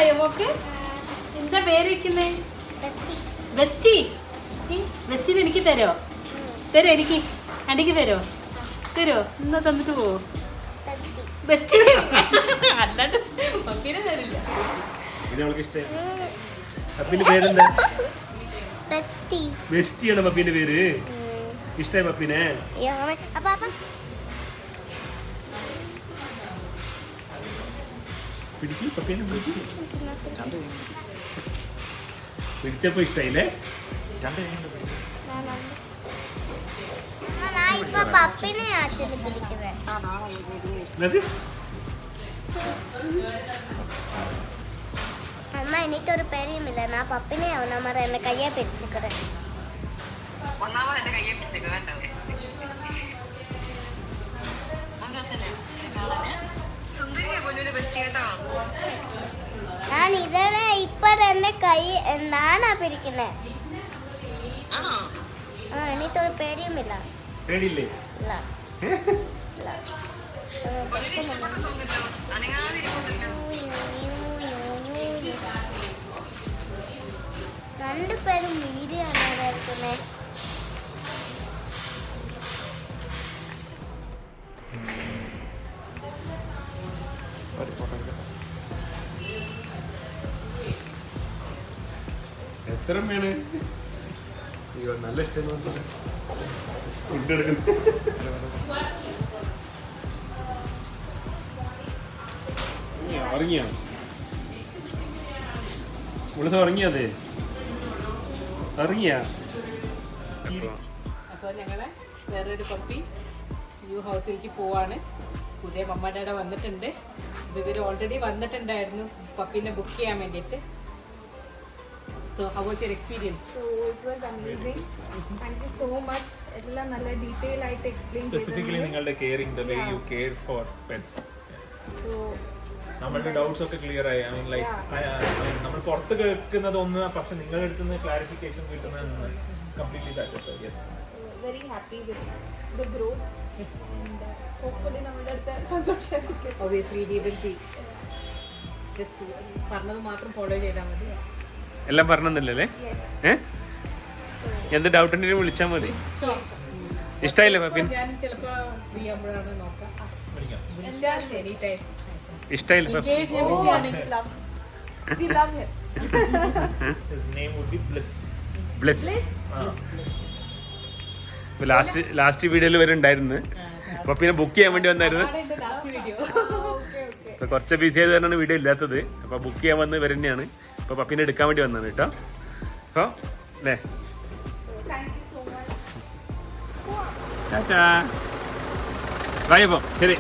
ഇഷ്ടായോ മോക്ക്? എന്താ പേര് വെക്കുന്നേ? ബെസ്റ്റി. ബെസ്റ്റിന് എനിക്ക് തരോ? എനിക്ക് ആന്റിക്ക് തരോ? ഇന്ന് തന്നിട്ട് പോവോ? ബെസ്റ്റ് അല്ലാണ്ട് പപ്പീനെ തരില്ല. പപ്പീന്റെ പേരെന്താ? ബെസ്റ്റിയാണ് പപ്പീന്റെ പേര്. ഇഷ്ടായി പപ്പീനെ? പിടിച്ചപ്പോ ഇഷ്ടായില്ലേ? அம்மா இன்னைக்கு ஒரு பெரியும் இல்லை நான் பப்பினே அவன மாதிரி என்ன கையை பிடிச்சுக்கிறேன் நான் இதே இப்ப என்ன கை நானா பிரிக்கிறேன் இன்னைக்கு ஒரு பெரியும் இல்லை പേടിയില്ലേ? രണ്ടുപേരും വീഡിയോയാണ് എടുക്കുന്നത്. എത്ര വേണ്? നല്ല ഇഷ്ടം ഫുഡ് എടുക്കുന്നു. ഉറങ്ങിയോ? വിളിച്ച് ഉറങ്ങിയതേ? ഇറങ്ങിയാ? അപ്പോൾ ഞങ്ങളെ വേറൊരു പപ്പി ന്യൂ ഹൗസിലേക്ക് പോവാണ്. പുതിയ മമ്മയുടെ വന്നിട്ടുണ്ട്. ഇവർ ഓൾറെഡി വന്നിട്ടുണ്ടായിരുന്നു പപ്പീനെ ബുക്ക് ചെയ്യാൻ വേണ്ടിയിട്ട്. So how was your experience? So it was amazing. Thank you so much. എല്ലാം നല്ല ഡീറ്റെയിൽ ആയിട്ട് എക്സ്പ്ലെയിൻ ചെയ്തു. സ്പെസിഫിക്കലി നിങ്ങളുടെ caring, the way you care for pets. So നമ്മളുടെ ഡൗട്ട്സ് ഒക്കെ ക്ലിയർ ആയി. നമ്മൾ പുറത്ത് കേൾക്കുന്നത് ഒന്ന്, പക്ഷെ നിങ്ങളുടെ അടുത്ത് നിന്ന് ക്ലാരിഫിക്കേഷൻ കിട്ടുന്ന completely satisfied. Yes, very happy with the growth and hopefully നമ്മുടെ അടുത്ത് സന്തോഷമായിരിക്കും. Obviously we will be just പറഞ്ഞത് മാത്രം ഫോളോ ചെയ്താൽ മതി. എല്ലാം പറഞ്ഞല്ലേ? എന്ത് ഡൗട്ട് ഉണ്ടെങ്കിലും വിളിച്ചാൽ മതി. ഇഷ്ടമായില്ലേ പപ്പീൻ? ഞാൻ ചിലപ്പോ ഫ്രീ ആകുമ്പോഴാണ് നോക്കാം. വിളിച്ചാൽ എനി ടൈം. ഇഷ്ടമായില്ലേ In case ഞാൻ busy ആണെങ്കിൽ We love him. His name would be Bliss. Last വീഡിയോയിൽ വരെ ഉണ്ടായിരുന്നു. പപ്പീനെ ബുക്ക് ചെയ്യാൻ വേണ്ടി വന്നായിരുന്നു. ഇപ്പൊ കുറച്ച് ബിസി ആയത് കാരണമാണ് വീഡിയോ ഇല്ലാത്തത്. അപ്പൊ ബുക്ക് ചെയ്യാൻ വന്ന് ഇവർ തന്നെയാണ്. ഇപ്പൊ പപ്പീനെ എടുക്കാൻ വേണ്ടി വന്നത് കേട്ടോ. അപ്പൊ അല്ലേ, ടാറ്റാ ബൈ. അപ്പം ശരി.